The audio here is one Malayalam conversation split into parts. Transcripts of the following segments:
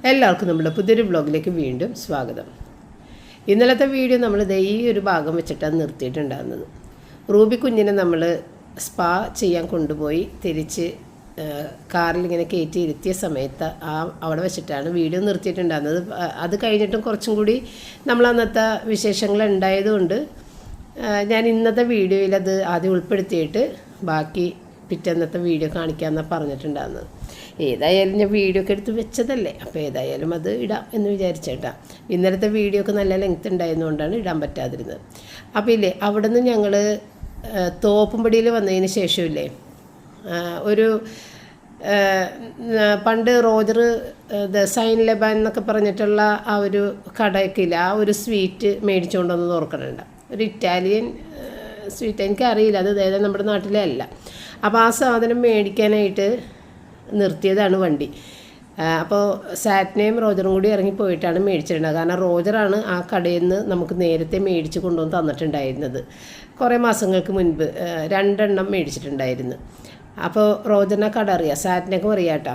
എല്ലാവർക്കും നമ്മുടെ പുതിയൊരു വ്ളോഗിലേക്ക് വീണ്ടും സ്വാഗതം. ഇന്നലത്തെ വീഡിയോ നമ്മൾ ഈ ഒരു ഭാഗം വെച്ചിട്ടാണ് നിർത്തിയിട്ടുണ്ടാകുന്നത്. റൂബി കുഞ്ഞിനെ നമ്മൾ സ്പാ ചെയ്യാൻ കൊണ്ടുപോയി തിരിച്ച് കാറിലിങ്ങനെ കയറ്റി ഇരുത്തിയ സമയത്ത് അവിടെ വെച്ചിട്ടാണ് വീഡിയോ നിർത്തിയിട്ടുണ്ടാകുന്നത്. അത് കഴിഞ്ഞിട്ടും കുറച്ചും കൂടി നമ്മൾ അന്നത്തെ വിശേഷങ്ങൾ ഉണ്ടായതുകൊണ്ട് ഞാൻ ഇന്നത്തെ വീഡിയോയിൽ അത് ആദ്യം ഉൾപ്പെടുത്തിയിട്ട് ബാക്കി പിറ്റന്നത്തെ വീഡിയോ കാണിക്കാമെന്നാണ് പറഞ്ഞിട്ടുണ്ടാകുന്നത്. ഏതായാലും ഞാൻ വീഡിയോ ഒക്കെ എടുത്ത് വെച്ചതല്ലേ, അപ്പോൾ ഏതായാലും അത് ഇടാം എന്ന് വിചാരിച്ചേട്ടാ. ഇന്നലത്തെ വീഡിയോ ഒക്കെ നല്ല ലെങ്ത് ഉണ്ടായിരുന്നുകൊണ്ടാണ് ഇടാൻ പറ്റാതിരുന്നത്. അപ്പോൾ ഇല്ലേ, അവിടെ നിന്ന് ഞങ്ങൾ തോപ്പുംപടിയിൽ വന്നതിന് ശേഷമില്ലേ, ഒരു പണ്ട് റോജർ സൈൻ ലബാൻ എന്നൊക്കെ പറഞ്ഞിട്ടുള്ള ആ ഒരു കടയൊക്കെ ഇല്ല, ആ ഒരു സ്വീറ്റ് മേടിച്ചുകൊണ്ടൊന്ന് ഓർക്കണുണ്ട്. ഒരു ഇറ്റാലിയൻ സ്വീറ്റ്, എനിക്കറിയില്ല അത് അതായത് നമ്മുടെ നാട്ടിലെ അല്ല. അപ്പോൾ ആ സാധനം മേടിക്കാനായിട്ട് നിർത്തിയതാണ് വണ്ടി. അപ്പോൾ സാറ്റ്നയും റോജറും കൂടി ഇറങ്ങിപ്പോയിട്ടാണ് മേടിച്ചിട്ടുണ്ടാകുക. കാരണം റോജറാണ് ആ കടയിൽ നിന്ന് നമുക്ക് നേരത്തെ മേടിച്ച് കൊണ്ടുവന്ന് തന്നിട്ടുണ്ടായിരുന്നത്. കുറേ മാസങ്ങൾക്ക് മുൻപ് 2 എണ്ണം മേടിച്ചിട്ടുണ്ടായിരുന്നു. അപ്പോൾ റോജറിനെ കട അറിയാം, സാറ്റിനൊക്കെ അറിയാം കേട്ടോ.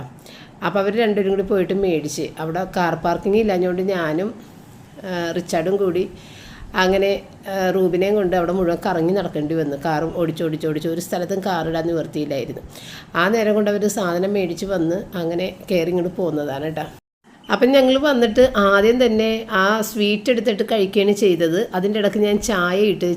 അപ്പോൾ അവർ രണ്ടുപേരും കൂടി പോയിട്ട് മേടിച്ച്, അവിടെ കാർ പാർക്കിംഗ് ഇല്ലാഞ്ഞുകൊണ്ട് ഞാനും റിച്ചാർഡും കൂടി അങ്ങനെ റൂബിനെയും കൊണ്ട് അവിടെ മുഴുവൻ കറങ്ങി നടക്കേണ്ടി വന്നു. കാറും ഓടിച്ചോടിച്ചോടിച്ച് ഒരു സ്ഥലത്തും കാറിടാൻ നിവർത്തിയില്ലായിരുന്നു. ആ നേരം കൊണ്ട് അവർ സാധനം മേടിച്ച് വന്ന് അങ്ങനെ കയറി ഇങ്ങോട്ട് പോകുന്നതാണ് കേട്ടോ. അപ്പം ഞങ്ങൾ വന്നിട്ട് ആദ്യം തന്നെ ആ സ്വീറ്റ് എടുത്തിട്ട് കഴിക്കുകയാണ് ചെയ്തത്. അതിൻ്റെ ഇടയ്ക്ക് ഞാൻ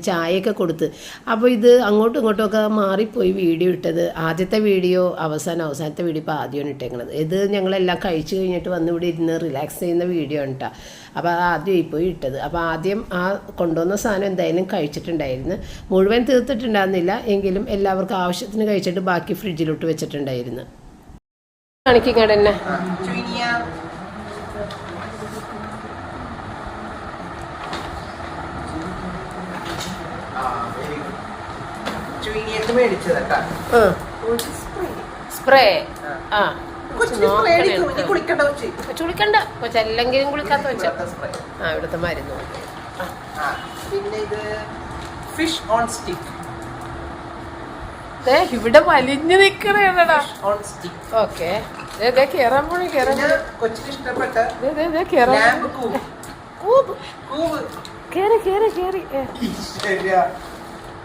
ചായയൊക്കെ കൊടുത്ത്. അപ്പോൾ ഇത് അങ്ങോട്ടും ഇങ്ങോട്ടുമൊക്കെ മാറിപ്പോയി വീഡിയോ ഇട്ടത്. ആദ്യത്തെ വീഡിയോ അവസാനത്തെ വീഡിയോ ഇപ്പോൾ ആദ്യമാണ് ഇട്ടേക്കുന്നത്. ഇത് ഞങ്ങളെല്ലാം കഴിച്ച് കഴിഞ്ഞിട്ട് വന്ന് ഇവിടെ ഇരുന്ന് റിലാക്സ് ചെയ്യുന്ന വീഡിയോ ആണ് കേട്ടോ. അപ്പോൾ അത് ആദ്യമായിപ്പോയി ഇട്ടത്. അപ്പോൾ ആദ്യം ആ കൊണ്ടുവന്ന സാധനം എന്തായാലും കഴിച്ചിട്ടുണ്ടായിരുന്നു. മുഴുവൻ തീർത്തിട്ടുണ്ടായിരുന്നില്ല, എങ്കിലും എല്ലാവർക്കും ആവശ്യത്തിന് കഴിച്ചിട്ട് ബാക്കി ഫ്രിഡ്ജിലോട്ട് വെച്ചിട്ടുണ്ടായിരുന്നു. കാണിക്കങ്ങടെ തന്നെ സ്പ്രേ. ആ കുളിക്കണ്ട കൊച്ചല്ലെങ്കിലും കുളിക്കാത്ത വെച്ചോ. ആ ഇവിടുത്തെ മരുന്ന്. പിന്നെ ഇത് ഫിഷ് ഓൺ സ്റ്റിക്ക്. ഇവിടെ വലിഞ്ഞു നിക്കണേടാ. ഓക്കെ, കേറാൻ പോണേ. കൊച്ചിന് ഇഷ്ടപ്പെട്ട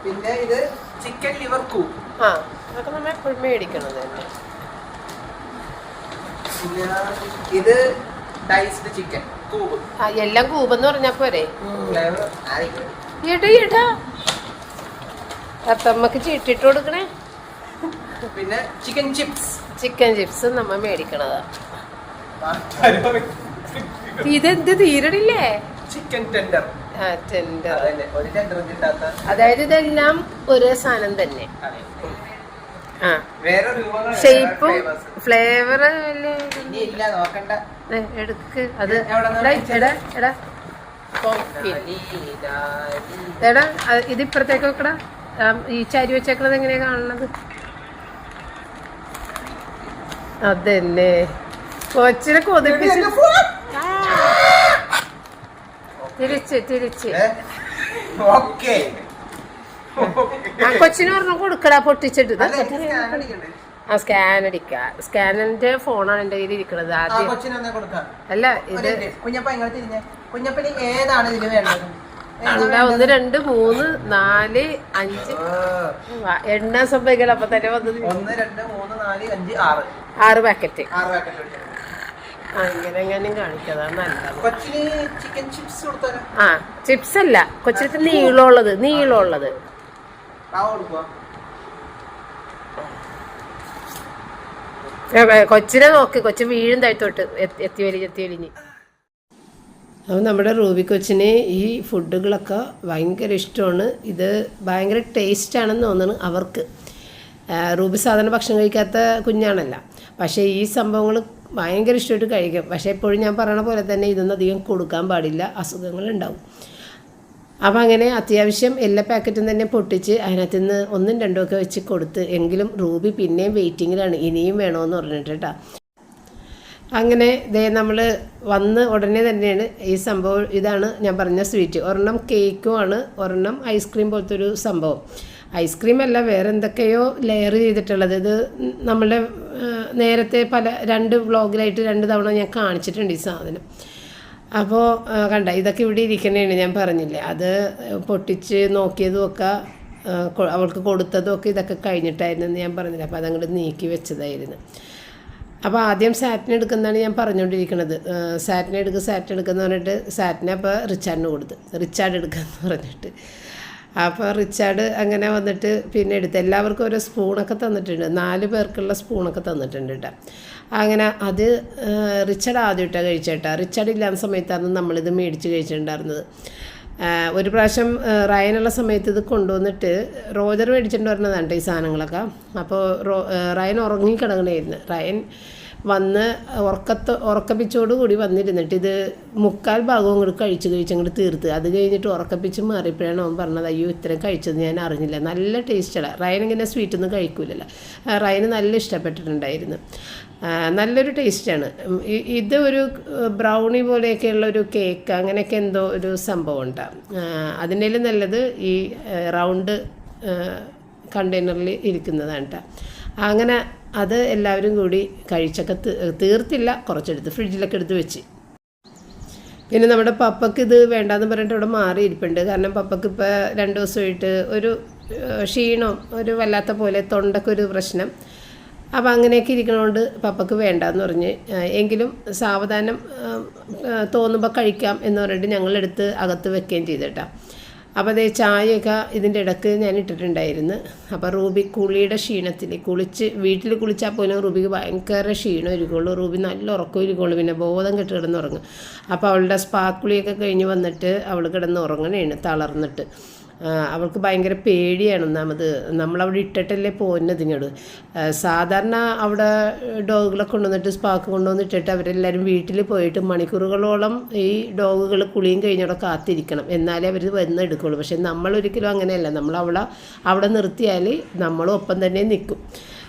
പിന്നെ ഇത് ചിക്കൻ ലിവർ കൂബ്. ആ അതൊക്കെ നമ്മൾ എപ്പോഴും മേടിക്കണത് തന്നെ. ഇത് ഡൈസ്ഡ് ചിക്കൻ കൂബ്. ആ എല്ലാം കൂബെന്ന് പറഞ്ഞാ പോരെ. അത്തമ്മക്ക് ചീട്ടിട്ട് കൊടുക്കണേ. പിന്നെ ചിക്കൻ ചിപ്സ് നമ്മ മേടിക്കണതാ. ഇതെന്ത് തീരടില്ലേ? Chicken tender. അതായത് ഇതെല്ലാം ഒരേ സാധനം തന്നെ. ആ ഷേപ്പും ഫ്ലേവർ എടുക്ക്. അത് എടാ ഇത് ഇപ്പുറത്തേക്ക് വെക്കടാ. ഈ ചരി വെച്ചേക്കണത് എങ്ങനെയാ കാണുന്നത്? അതന്നെ കൊച്ചിനെ കൊതിപ്പിച്ച് തിരിച്ച് കൊച്ചിന് പറഞ്ഞ കൊടുക്കടാ പൊട്ടിച്ചിട്ട്. ആ സ്കാൻ അടിക്ക. സ്കാനറിന്റെ ഫോണാണ് എന്റെ കയ്യിൽ ഇരിക്കണത്. ആദ്യം അല്ല ഇത് കുഞ്ഞപ്പനി ഏതാണ് ഇതിന് വേണ്ടത്? 1 2 3 4 5 എണ്ണ സംഭവിക്കല. അപ്പൊ തന്നെ വന്നത് 1 2 3 4 5 6 6 പാക്കറ്റ്. അങ്ങനെ എങ്ങനെയും കാണിക്കതാണ് നല്ലത്. ആ ചിപ്സ് അല്ല, കൊച്ചിനത്തെ നീളമുള്ളത്. കൊച്ചിനെ നോക്ക്, കൊച്ചു വീഴും താഴ്ത്തോട്ട് എത്തി വലിഞ്ഞ്. അപ്പോൾ നമ്മുടെ റൂബി കൊച്ചിന് ഈ ഫുഡുകളൊക്കെ ഭയങ്കര ഇഷ്ടമാണ്. ഇത് ഭയങ്കര ടേസ്റ്റാണെന്ന് തോന്നുന്നു അവർക്ക്. റൂബി സാധാരണ ഭക്ഷണം കഴിക്കാത്ത കുഞ്ഞാണല്ല, പക്ഷേ ഈ സംഭവങ്ങൾ ഭയങ്കര ഇഷ്ടമായിട്ട് കഴിക്കും. പക്ഷേ എപ്പോഴും ഞാൻ പറയണ പോലെ തന്നെ ഇതൊന്നും അധികം കൊടുക്കാൻ പാടില്ല, അസുഖങ്ങളുണ്ടാവും. അപ്പോൾ അങ്ങനെ അത്യാവശ്യം എല്ലാ പാക്കറ്റും തന്നെ പൊട്ടിച്ച് അതിനകത്ത് നിന്ന് 1 2 ഒക്കെ വെച്ച് കൊടുത്ത്. എങ്കിലും റൂബി പിന്നെയും വെയിറ്റിങ്ങിലാണ്, ഇനിയും വേണമെന്ന് പറഞ്ഞിട്ട് കേട്ടോ. അങ്ങനെ നമ്മൾ വന്ന് ഉടനെ തന്നെയാണ് ഈ സംഭവം. ഇതാണ് ഞാൻ പറഞ്ഞ സ്വീറ്റ്. ഒരെണ്ണം കേക്കുമാണ്, ഒരെണ്ണം ഐസ്ക്രീം പോലത്തെ ഒരു സംഭവം. ഐസ്ക്രീം അല്ല, വേറെ എന്തൊക്കെയോ ലെയർ ചെയ്തിട്ടുള്ളത്. ഇത് നമ്മളുടെ നേരത്തെ 2 വ്ളോഗിലായിട്ട് 2 തവണ ഞാൻ കാണിച്ചിട്ടുണ്ട് ഈ സാധനം. അപ്പോൾ കണ്ട, ഇതൊക്കെ ഇവിടെ ഇരിക്കണേണ്, ഞാൻ പറഞ്ഞില്ലേ. അത് പൊട്ടിച്ച് നോക്കിയതുമൊക്കെ അവൾക്ക് കൊടുത്തതുമൊക്കെ ഇതൊക്കെ കഴിഞ്ഞിട്ടായിരുന്നു ഞാൻ പറഞ്ഞില്ല. അപ്പോൾ അതങ്ങോട്ട് നീക്കി വെച്ചതായിരുന്നു. അപ്പോൾ ആദ്യം സാറ്റിന് എടുക്കുന്നതാണ് ഞാൻ പറഞ്ഞുകൊണ്ടിരിക്കുന്നത്. സാറ്റിന് എടുക്കുന്ന പറഞ്ഞിട്ട് സാറ്റിനെ അപ്പോൾ റിച്ചാർഡിന് കൊടുത്ത്, റിച്ചാർഡ് എടുക്കാമെന്ന് പറഞ്ഞിട്ട്. അപ്പോൾ റിച്ചാർഡ് അങ്ങനെ വന്നിട്ട് പിന്നെ എടുത്ത് എല്ലാവർക്കും ഓരോ സ്പൂണൊക്കെ തന്നിട്ടുണ്ട്. 4 പേർക്കുള്ള സ്പൂണൊക്കെ തന്നിട്ടുണ്ട് കേട്ടോ. അങ്ങനെ അത് റിച്ചാർഡ് ആദ്യമായിട്ടാണ് കഴിച്ചേട്ടാ. റിച്ചാർഡ് ഇല്ലാത്ത സമയത്താണ് നമ്മളിത് മേടിച്ച് കഴിച്ചിട്ടുണ്ടായിരുന്നത്. ഒരു പ്രാവശ്യം റയനുള്ള സമയത്ത് ഇത് കൊണ്ടുവന്നിട്ട് റോജർ മേടിച്ചിട്ട് വരുന്നതാണ് ഈ സാധനങ്ങളൊക്കെ. അപ്പോൾ റയൻ ഉറങ്ങിക്കിടങ്ങണമായിരുന്നു. റയൻ വന്ന് ഉറക്കപ്പിച്ചോടുകൂടി വന്നിരുന്നിട്ട് ഇത് 3/4 ഭാഗവും കൂടി കഴിച്ചങ്ങോട്ട് തീർത്ത്. അത് കഴിഞ്ഞിട്ട് ഉറക്കപ്പിച്ച് മാറിയപ്പോഴാണ് അവൻ പറഞ്ഞത്, അയ്യോ ഇത്രയും കഴിച്ചത് ഞാൻ അറിഞ്ഞില്ല, നല്ല ടേസ്റ്റാണ്. റയൻ ഇങ്ങനെ സ്വീറ്റൊന്നും കഴിക്കൂലല്ലോ. റയന് നല്ല ഇഷ്ടപ്പെട്ടിട്ടുണ്ടായിരുന്നു. നല്ലൊരു ടേസ്റ്റാണ്. ഇത് ഒരു ബ്രൗണി പോലെയൊക്കെയുള്ള ഒരു കേക്ക് അങ്ങനെയൊക്കെ എന്തോ ഒരു സംഭവം ഉണ്ടാകും. അതിനേലും നല്ലത് ഈ റൗണ്ട് കണ്ടെയ്നറിൽ ഇരിക്കുന്നതാണ് കേട്ടോ. അങ്ങനെ അത് എല്ലാവരും കൂടി കഴിച്ചൊക്കെ തീർത്തില്ല, കുറച്ചെടുത്ത് ഫ്രിഡ്ജിലൊക്കെ എടുത്ത് വെച്ച്. പിന്നെ നമ്മുടെ പപ്പയ്ക്ക് ഇത് വേണ്ടാന്ന് പറഞ്ഞിട്ട് ഇവിടെ മാറിയിരിപ്പുണ്ട്. കാരണം പപ്പയ്ക്ക് ഇപ്പോൾ 2 ദിവസമായിട്ട് ഒരു ക്ഷീണം, ഒരു വല്ലാത്ത പോലെ തൊണ്ടയ്ക്ക് ഒരു പ്രശ്നം. അപ്പോൾ അങ്ങനെയൊക്കെ ഇരിക്കണോണ്ട് പപ്പയ്ക്ക് വേണ്ടാന്ന് പറഞ്ഞ്, എങ്കിലും സാവധാനം തോന്നുമ്പോൾ കഴിക്കാം എന്ന് പറഞ്ഞിട്ട് ഞങ്ങളെടുത്ത് അകത്ത് വെക്കുകയും ചെയ്തിട്ടാ. അപ്പോൾ അതേ ചായയൊക്കെ ഇതിൻ്റെ ഇടയ്ക്ക് ഞാൻ ഇട്ടിട്ടുണ്ടായിരുന്നു. അപ്പോൾ റൂബി കുളിയുടെ ക്ഷീണത്തിൽ വീട്ടിൽ കുളിച്ചാൽ പോലും റൂബിക്ക് ഭയങ്കര ക്ഷീണം ഇരിക്കുള്ളൂ. റൂബി നല്ല ഉറക്കം ഇരിക്കുള്ളൂ, പിന്നെ ബോധം കെട്ട് കിടന്നുറങ്ങും. അപ്പോൾ അവളുടെ സ്പാ കുളിയൊക്കെ കഴിഞ്ഞ് വന്നിട്ട് അവൾ കിടന്നുറങ്ങണേണ് തളർന്നിട്ട്. അവൾക്ക് ഭയങ്കര പേടിയാണ്. ഒന്നാമത് നമ്മളവിടെ ഇട്ടിട്ടല്ലേ പോകുന്നതിനോട്. സാധാരണ അവിടെ ഡോഗുകളൊക്കെ കൊണ്ടുവന്നിട്ട് സ്പാക്ക് കൊണ്ടുവന്ന് ഇട്ടിട്ട് അവരെല്ലാവരും വീട്ടിൽ പോയിട്ട് മണിക്കൂറുകളോളം ഈ ഡോഗുകൾ കുളിയും കഴിഞ്ഞവിടെ കാത്തിരിക്കണം, എന്നാലേ അവർ വന്നെടുക്കുള്ളൂ. പക്ഷെ നമ്മളൊരിക്കലും അങ്ങനെയല്ല. നമ്മൾ അവിടെ നിർത്തിയാൽ നമ്മളും ഒപ്പം തന്നെ നിൽക്കും.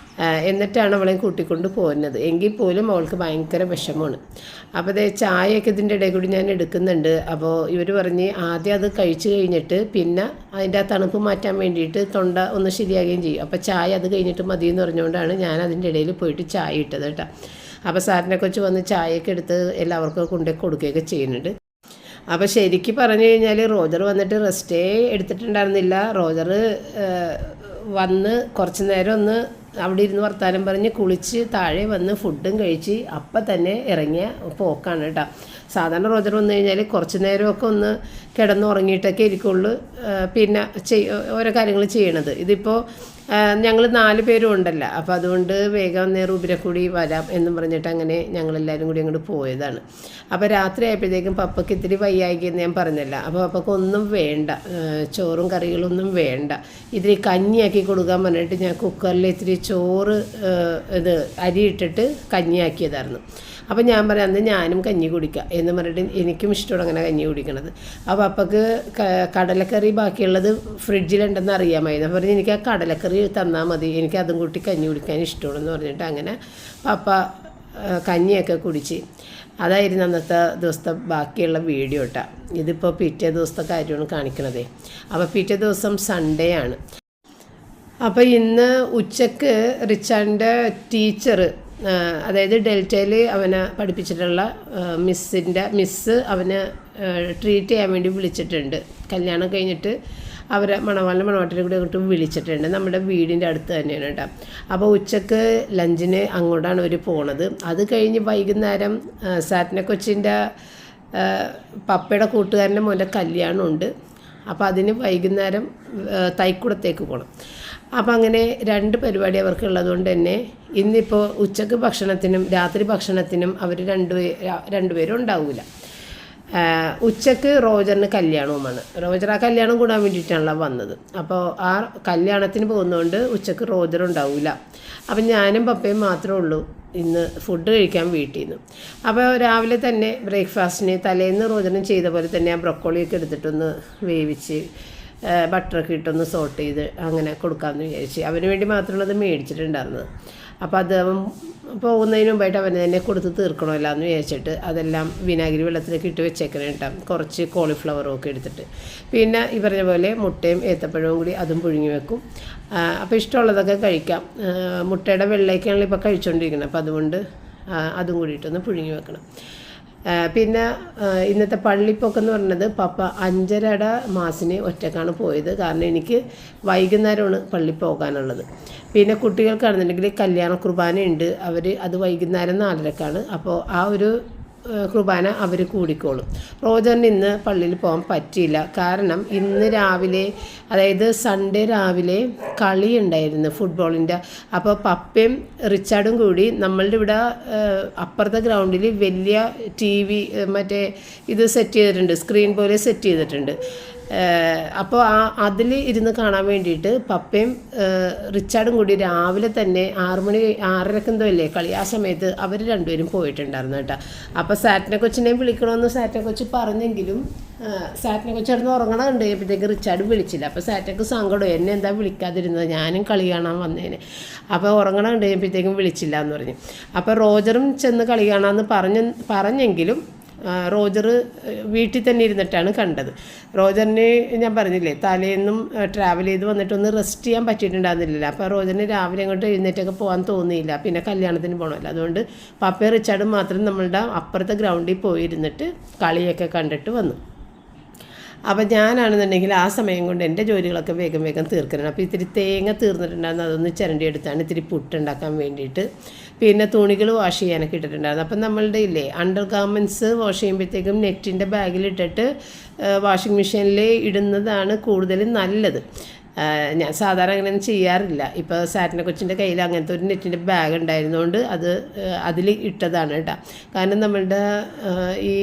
എന്നിട്ടാണ് അവളെ കൂട്ടിക്കൊണ്ട് പോകുന്നത്. എങ്കിൽ പോലും അവൾക്ക് ഭയങ്കര വിഷമമാണ്. അപ്പോൾ അതേ ചായയൊക്കെ ഇതിൻ്റെ ഇടയിൽ കൂടി ഞാൻ എടുക്കുന്നുണ്ട്. അപ്പോൾ ഇവർ പറഞ്ഞ് ആദ്യം അത് കഴിച്ച് കഴിഞ്ഞിട്ട് പിന്നെ അതിൻ്റെ ആ തണുപ്പ് മാറ്റാൻ വേണ്ടിയിട്ട് തൊണ്ട ഒന്ന് ശരിയാകുകയും ചെയ്യും. അപ്പോൾ ചായ അത് കഴിഞ്ഞിട്ട് മതി എന്ന് പറഞ്ഞുകൊണ്ടാണ് ഞാൻ അതിൻ്റെ ഇടയിൽ പോയിട്ട് ചായ ഇട്ടത് കേട്ടോ. അപ്പോൾ സാറിനെ കൊച്ച് വന്ന് ചായയൊക്കെ എടുത്ത് എല്ലാവർക്കും കൊണ്ടുപോയി കൊടുക്കുകയൊക്കെ ചെയ്യുന്നുണ്ട്. അപ്പോൾ ശരിക്കും പറഞ്ഞു കഴിഞ്ഞാൽ റോജർ വന്നിട്ട് റെസ്റ്റേ എടുത്തിട്ടുണ്ടായിരുന്നില്ല. റോജർ വന്ന് കുറച്ച് നേരം ഒന്ന് അവിടെ ഇരുന്ന് വർത്താനം പറഞ്ഞ് കുളിച്ച് താഴെ വന്ന് ഫുഡും കഴിച്ച് അപ്പം തന്നെ ഇറങ്ങിയ പോക്കാണ് കേട്ടോ. സാധാരണ റോജർ വന്നു കഴിഞ്ഞാൽ കുറച്ച് നേരമൊക്കെ ഒന്ന് കിടന്നുറങ്ങിയിട്ടൊക്കെ ഇരിക്കുള്ളൂ, പിന്നെ ഓരോ കാര്യങ്ങൾ ചെയ്യണത്. ഇതിപ്പോൾ ഞങ്ങൾ 4 പേരും ഉണ്ടല്ലോ. അപ്പോൾ അതുകൊണ്ട് വേഗം റൂബിനെ കൂടി വരാം എന്നും പറഞ്ഞിട്ട് അങ്ങനെ ഞങ്ങളെല്ലാവരും കൂടി അങ്ങോട്ട് പോയതാണ്. അപ്പോൾ രാത്രി ആയപ്പോഴത്തേക്കും പപ്പയ്ക്ക് ഇത്തിരി വയ്യായിക്കെന്ന് ഞാൻ പറഞ്ഞല്ലോ. അപ്പോൾ പപ്പയ്ക്ക് ഒന്നും വേണ്ട, ചോറും കറികളൊന്നും വേണ്ട, ഇതിരി കഞ്ഞിയാക്കി കൊടുക്കാൻ പറഞ്ഞിട്ട് ഞാൻ കുക്കറിൽ ഇത്തിരി ചോറ് അരി ഇട്ടിട്ട് കഞ്ഞിയാക്കിയതായിരുന്നു. അപ്പോൾ ഞാൻ പറയാം അന്ന് ഞാനും കഞ്ഞി കുടിക്കാം എന്ന് പറഞ്ഞിട്ട് എനിക്കും ഇഷ്ടമാണ് അങ്ങനെ കഞ്ഞി കുടിക്കണത്. അപ്പോൾ പപ്പയ്ക്ക് കടലക്കറി ബാക്കിയുള്ളത് ഫ്രിഡ്ജിലുണ്ടെന്ന് അറിയാമായിരുന്നു. അപ്പോൾ പറഞ്ഞ് എനിക്ക് ആ കടലക്കറി തന്നാൽ മതി, എനിക്ക് അതും കൂട്ടി കഞ്ഞി കുടിക്കാൻ ഇഷ്ടമാണെന്ന് പറഞ്ഞിട്ട് അങ്ങനെ പപ്പ കഞ്ഞിയൊക്കെ കുടിച്ച്. അതായിരുന്നു അന്നത്തെ ദിവസത്തെ ബാക്കിയുള്ള വീഡിയോ കേട്ടോ. ഇതിപ്പോൾ പിറ്റേ ദിവസത്തെ കാര്യമാണ് കാണിക്കണത്. അപ്പോൾ പിറ്റേ ദിവസം സൺഡേ ആണ്. അപ്പോൾ ഇന്ന് ഉച്ചക്ക് റിച്ചാർഡിൻ്റെ ടീച്ചർ, അതായത് ഡെൽറ്റയിൽ അവനെ പഠിപ്പിച്ചിട്ടുള്ള മിസ്സ് അവന് ട്രീറ്റ് ചെയ്യാൻ വേണ്ടി വിളിച്ചിട്ടുണ്ട്. കല്യാണം കഴിഞ്ഞിട്ട് അവരെ മണവാട്ടിനെ കൂടി അങ്ങോട്ട് വിളിച്ചിട്ടുണ്ട്. നമ്മുടെ വീടിൻ്റെ അടുത്ത് തന്നെയാണ് കേട്ടോ. അപ്പോൾ ഉച്ചക്ക് ലഞ്ചിന് അങ്ങോട്ടാണ് അവർ പോണത്. അത് കഴിഞ്ഞ് വൈകുന്നേരം സാറ്റിനെ കൊച്ചിൻ്റെ പപ്പയുടെ കൂട്ടുകാരൻ്റെ മോൻ്റെ കല്യാണമുണ്ട്. അപ്പോൾ അതിന് വൈകുന്നേരം തൈക്കുടത്തേക്ക് പോകണം. അപ്പം അങ്ങനെ 2 പരിപാടി അവർക്ക് ഉള്ളതുകൊണ്ട് തന്നെ ഇന്നിപ്പോൾ ഉച്ചക്ക് ഭക്ഷണത്തിനും രാത്രി ഭക്ഷണത്തിനും അവർ രണ്ടുപേരും ഉണ്ടാവില്ല. ഉച്ചക്ക് റോജറിന് കല്യാണവുമാണ്. റോജർ ആ കല്യാണം കൂടാൻ വേണ്ടിയിട്ടാണല്ലോ വന്നത്. അപ്പോൾ ആ കല്യാണത്തിന് പോകുന്നതുകൊണ്ട് ഉച്ചക്ക് റോജർ ഉണ്ടാവില്ല. അപ്പം ഞാനും പപ്പയും മാത്രമേ ഉള്ളൂ ഇന്ന് ഫുഡ് കഴിക്കാൻ വീട്ടിൽ നിന്ന്. അപ്പോൾ രാവിലെ തന്നെ ബ്രേക്ക്ഫാസ്റ്റിന് തലേന്ന് റോജറിന് ചെയ്ത പോലെ തന്നെ ആ ബ്രൊക്കോളിയൊക്കെ എടുത്തിട്ടൊന്ന് വേവിച്ച് ബട്ടറൊക്കെ ഇട്ടൊന്ന് സോട്ട് ചെയ്ത് അങ്ങനെ കൊടുക്കാമെന്ന് വിചാരിച്ച് അവന് വേണ്ടി മാത്രമുള്ളത് മേടിച്ചിട്ടുണ്ടായിരുന്നത്. അപ്പോൾ അത് പോകുന്നതിന് മുമ്പായിട്ട് അവന് തന്നെ കൊടുത്ത് തീർക്കണമല്ലോ എന്ന് വിചാരിച്ചിട്ട് അതെല്ലാം വിനാഗിരി വെള്ളത്തിലേക്ക് ഇട്ട് വെച്ചേക്കണം കേട്ടോ. കുറച്ച് കോളിഫ്ലവറും ഒക്കെ എടുത്തിട്ട് പിന്നെ ഈ പറഞ്ഞ പോലെ മുട്ടയും ഏത്തപ്പഴവും കൂടി അതും പുഴുങ്ങി വെക്കും. അപ്പോൾ ഇഷ്ടമുള്ളതൊക്കെ കഴിക്കാം. മുട്ടയുടെ വെള്ളയൊക്കെയാണല്ലോ ഇപ്പോൾ കഴിച്ചുകൊണ്ടിരിക്കുന്നത്, അപ്പോൾ അതുകൊണ്ട് അതും കൂടിയിട്ടൊന്ന് പുഴുങ്ങി വെക്കണം. പിന്നെ ഇന്നത്തെ പള്ളിപ്പോക്കെന്ന് പറഞ്ഞത് പപ്പ 5:30 മാസിന് ഒറ്റക്കാണ് പോയത്. കാരണം എനിക്ക് വൈകുന്നേരമാണ് പള്ളി പോകാനുള്ളത്. പിന്നെ കുട്ടികൾക്കാണെന്നുണ്ടെങ്കിൽ കല്യാണ കുർബാനയുണ്ട്, അത് വൈകുന്നേരം 4:30ക്കാണ്. അപ്പോൾ ആ ഒരു കുർബാന അവർ കൂടിക്കോളും. റോജറിന് ഇന്ന് പള്ളിയിൽ പോകാൻ പറ്റിയില്ല. കാരണം ഇന്ന് രാവിലെ, അതായത് സൺഡേ രാവിലെ കളി ഉണ്ടായിരുന്നു ഫുട്ബോളിൻ്റെ. അപ്പോൾ പപ്പയും റിച്ചാർഡും കൂടി നമ്മളുടെ ഇവിടെ അപ്പുറത്തെ ഗ്രൗണ്ടിൽ വലിയ TV മറ്റേ ഇത് സെറ്റ് ചെയ്തിട്ടുണ്ട്, സ്ക്രീൻ പോലെ സെറ്റ് ചെയ്തിട്ടുണ്ട്. അപ്പോൾ അതിൽ ഇരുന്ന് കാണാൻ വേണ്ടിയിട്ട് പപ്പയും റിച്ചാർഡും കൂടി രാവിലെ തന്നെ 6 മണി 6:30 എന്തോ അല്ലേ കളി, ആ സമയത്ത് അവർ രണ്ടുപേരും പോയിട്ടുണ്ടായിരുന്നു കേട്ടോ. അപ്പോൾ സാറ്റിനെ കൊച്ചിനെയും വിളിക്കണമെന്ന് സാറ്റിനെ കൊച്ച് പറഞ്ഞെങ്കിലും സാറ്റിനെ കൊച്ച് കിടന്ന് ഉറങ്ങണം കണ്ടുകഴിഞ്ഞപ്പോഴത്തേക്ക് റിച്ചാർഡ് വിളിച്ചില്ല. അപ്പോൾ സാറ്റക്ക് സങ്കടം, എന്നെ എന്താ വിളിക്കാതിരുന്നത്, ഞാനും കളി കാണാൻ വന്നേനെ. അപ്പോൾ ഉറങ്ങണം കണ്ടുകഴിഞ്ഞപ്പോഴത്തേക്കും വിളിച്ചില്ല എന്ന് പറഞ്ഞു. അപ്പോൾ റോജറും ചെന്ന് കളി കാണാമെന്ന് പറഞ്ഞെങ്കിലും റോജർ വീട്ടിൽ തന്നെ ഇരുന്നിട്ടാണ് കണ്ടത്. റോജറിന് ഞാൻ പറഞ്ഞില്ലേ തലേന്നും ട്രാവൽ ചെയ്ത് വന്നിട്ടൊന്ന് റെസ്റ്റ് ചെയ്യാൻ പറ്റിയിട്ടുണ്ടായിരുന്നില്ല. അപ്പോൾ റോജറിന് രാവിലെ അങ്ങോട്ട് എഴുന്നേറ്റൊക്കെ പോകാൻ തോന്നിയില്ല. പിന്നെ കല്യാണത്തിന് പോകണമല്ലോ, അതുകൊണ്ട് പപ്പയും റിച്ചാർഡും മാത്രം നമ്മളുടെ അപ്പുറത്തെ ഗ്രൗണ്ടിൽ പോയിരുന്നിട്ട് കളിയൊക്കെ കണ്ടിട്ട് വന്നു. അപ്പം ഞാനാണെന്നുണ്ടെങ്കിൽ ആ സമയം കൊണ്ട് എൻ്റെ ജോലികളൊക്കെ വേഗം വേഗം തീർക്കണം. അപ്പോൾ ഇത്തിരി തേങ്ങ തീർന്നിട്ടുണ്ടായിരുന്നു, അതൊന്ന് ചിരണ്ടി എടുത്താണ് ഇത്തിരി പുട്ടുണ്ടാക്കാൻ വേണ്ടിയിട്ട്. പിന്നെ തുണികൾ വാഷ് ചെയ്യാനൊക്കെ ഇട്ടിട്ടുണ്ടായിരുന്നു. അപ്പം നമ്മളുടെ ഇല്ലേ അണ്ടർ ഗാർമെൻറ്റ്സ് വാഷ് ചെയ്യുമ്പോഴത്തേക്കും നെറ്റിൻ്റെ ബാഗിലിട്ടിട്ട് വാഷിംഗ് മെഷീനിൽ ഇടുന്നതാണ് കൂടുതലും നല്ലത്. ഞാൻ സാധാരണ അങ്ങനെയൊന്നും ചെയ്യാറില്ല. ഇപ്പോൾ സാറ്റിനെ കൊച്ചിൻ്റെ കയ്യിൽ അങ്ങനത്തെ ഒരു നെറ്റിൻ്റെ ബാഗ് ഉണ്ടായിരുന്നുകൊണ്ട് അതിൽ ഇട്ടതാണ് കേട്ടോ. കാരണം നമ്മളുടെ ഈ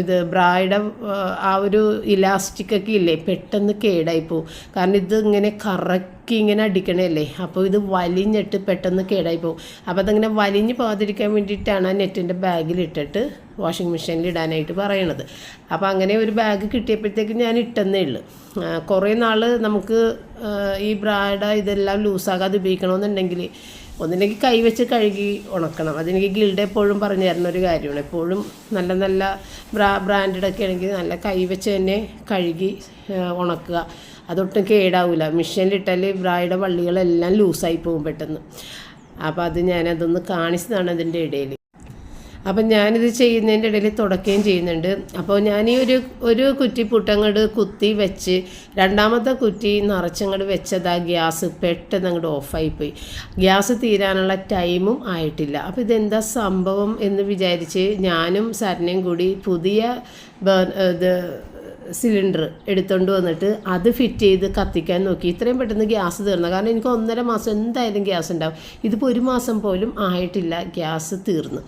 ഇത് ബ്രായുടെ ആ ഒരു ഇലാസ്റ്റിക്കൊക്കെ ഇല്ലേ പെട്ടെന്ന് കേടായി പോവും. കാരണം ഇത് ഇങ്ങനെ ഇങ്ങനെ അടിക്കണല്ലേ, അപ്പോൾ ഇത് വലിഞ്ഞിട്ട് പെട്ടെന്ന് കേടായി പോകും. അപ്പോൾ അതങ്ങനെ വലിഞ്ഞ് പോകാതിരിക്കാൻ വേണ്ടിയിട്ടാണ് ആ നെറ്റിൻ്റെ ബാഗിലിട്ടിട്ട് വാഷിംഗ് മെഷീനിൽ ഇടാനായിട്ട് പറയണത്. അപ്പോൾ അങ്ങനെ ഒരു ബാഗ് കിട്ടിയപ്പോഴത്തേക്ക് ഞാൻ ഇട്ടെന്നേ ഉള്ളൂ. കുറേ നാൾ നമുക്ക് ഈ ബ്രായുടെ ഇതെല്ലാം ലൂസാകാതെ ഉപയോഗിക്കണമെന്നുണ്ടെങ്കിൽ ഒന്നില്ലെങ്കിൽ കൈവച്ച് കഴുകി ഉണക്കണം. അതെനിക്ക് ഗിൽഡ് എപ്പോഴും പറഞ്ഞു തരുന്ന ഒരു കാര്യമാണ്. എപ്പോഴും നല്ല നല്ല ബ്രാൻഡഡൊക്കെ ആണെങ്കിൽ നല്ല കൈവച്ച് തന്നെ കഴുകി ഉണക്കുക. അതൊട്ടും കേടാവില്ല. മെഷീനിലിട്ടാൽ ബ്രായുടെ വള്ളികളെല്ലാം ലൂസായി പോകും പെട്ടെന്ന്. അപ്പോൾ ഞാനതൊന്ന് കാണിച്ചതാണ് അതിൻ്റെ ഇടയിൽ. അപ്പം ഞാനിത് ചെയ്യുന്നതിൻ്റെ ഇടയിൽ തുടക്കുകയും ചെയ്യുന്നുണ്ട്. അപ്പോൾ ഞാൻ ഈ ഒരു കുറ്റി പുട്ടങ്ങോട്ട് കുത്തി വെച്ച് രണ്ടാമത്തെ കുറ്റി നിറച്ചങ്ങോട്ട് വെച്ചതാ ഗ്യാസ് പെട്ടെന്ന് അങ്ങോട്ട് ഓഫായിപ്പോയി. ഗ്യാസ് തീരാനുള്ള ടൈമും ആയിട്ടില്ല. അപ്പോൾ ഇതെന്താ സംഭവം എന്ന് വിചാരിച്ച് ഞാനും സാറിനെയും കൂടി പുതിയ സിലിണ്ടർ എടുത്തുകൊണ്ട് വന്നിട്ട് അത് ഫിറ്റ് ചെയ്ത് കത്തിക്കാൻ നോക്കി. ഇത്രയും പെട്ടെന്ന് ഗ്യാസ് തീർന്നു. കാരണം എനിക്ക് 1.5 മാസം എന്തായാലും ഗ്യാസ് ഉണ്ടാവും. ഇതിപ്പോൾ 1 മാസം പോലും ആയിട്ടില്ല, ഗ്യാസ് തീർന്നു.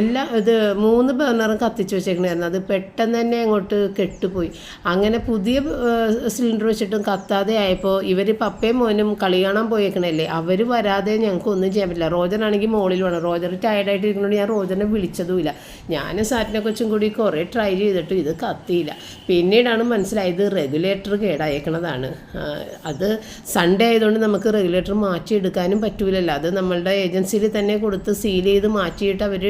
ഇത് 3 ബർണറും കത്തിച്ച് വെച്ചേക്കണായിരുന്നു. അത് പെട്ടെന്ന് തന്നെ അങ്ങോട്ട് കെട്ടുപോയി. അങ്ങനെ പുതിയ സിലിണ്ടർ വെച്ചിട്ടും കത്താതെ ആയപ്പോൾ ഇവർ പപ്പയും മോനും കളി കാണാൻ പോയേക്കണല്ലേ, അവർ വരാതെ ഞങ്ങൾക്ക് ഒന്നും ചെയ്യാൻ പറ്റില്ല. റോജറാണെങ്കിൽ മോളിൽ വേണം. റോജർ ടയർഡായിട്ട് ഇരിക്കുന്നതുകൊണ്ട് ഞാൻ റോജറിനെ വിളിച്ചതുമില്ല. ഞാനും സാറ്റിനെ കൊച്ചും കൂടി കുറേ ട്രൈ ചെയ്തിട്ട് ഇത് കത്തിയില്ല. പിന്നീടാണ് മനസ്സിലായത് റെഗുലേറ്റർ കേടായേക്കണതാണ്. അത് സൺഡേ ആയതുകൊണ്ട് നമുക്ക് റെഗുലേറ്റർ മാറ്റിയെടുക്കാനും പറ്റൂലല്ലോ. അത് നമ്മളുടെ ഏജൻസിയിൽ തന്നെ കൊടുത്ത് സീൽ ചെയ്ത് മാറ്റിയിട്ട് അവർ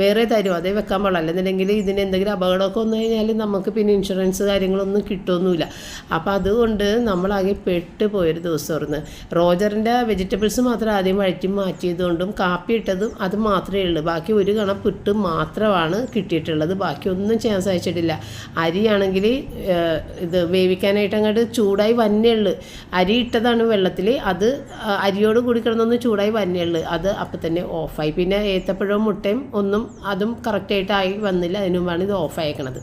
വേറെ തരും, അതേ വെക്കാൻ പാടില്ല. അല്ലെന്നുണ്ടെങ്കിൽ ഇതിന് എന്തെങ്കിലും അപകടമൊക്കെ വന്നു കഴിഞ്ഞാൽ നമുക്ക് പിന്നെ ഇൻഷുറൻസ് കാര്യങ്ങളൊന്നും കിട്ടുമൊന്നുമില്ല. അപ്പോൾ അതുകൊണ്ട് നമ്മളാകെ പെട്ടുപോയൊരു ദിവസമായിരുന്നു. റോജറിൻ്റെ വെജിറ്റബിൾസ് മാത്രം ആദ്യം വഴറ്റി മാറ്റിയതുകൊണ്ടും കാപ്പി ഇട്ടതും അത് മാത്രമേ ഉള്ളൂ. ബാക്കി ഒരു കണ പുട്ട് മാത്രമാണ് കിട്ടിയിട്ടുള്ളത്. ബാക്കിയൊന്നും ചെയ്യാൻ സാധിച്ചിട്ടില്ല. അരിയാണെങ്കിൽ ഇത് വേവിക്കാനായിട്ട് അങ്ങോട്ട് ചൂടായി വന്നേയുള്ളൂ. അരി ഇട്ടതാണ് വെള്ളത്തിൽ, അത് അരിയോട് കൂടി കിടന്നൊന്ന് ചൂടായി വന്നേയുള്ളൂ. അത് അപ്പം തന്നെ ഓഫായി. പിന്നെ ഏത്തപ്പഴവും മുട്ടയും അതും കറക്റ്റായിട്ടായി വന്നില്ല. അതിനു മുമ്പാണ് ഇത് ഓഫായേക്കണത്.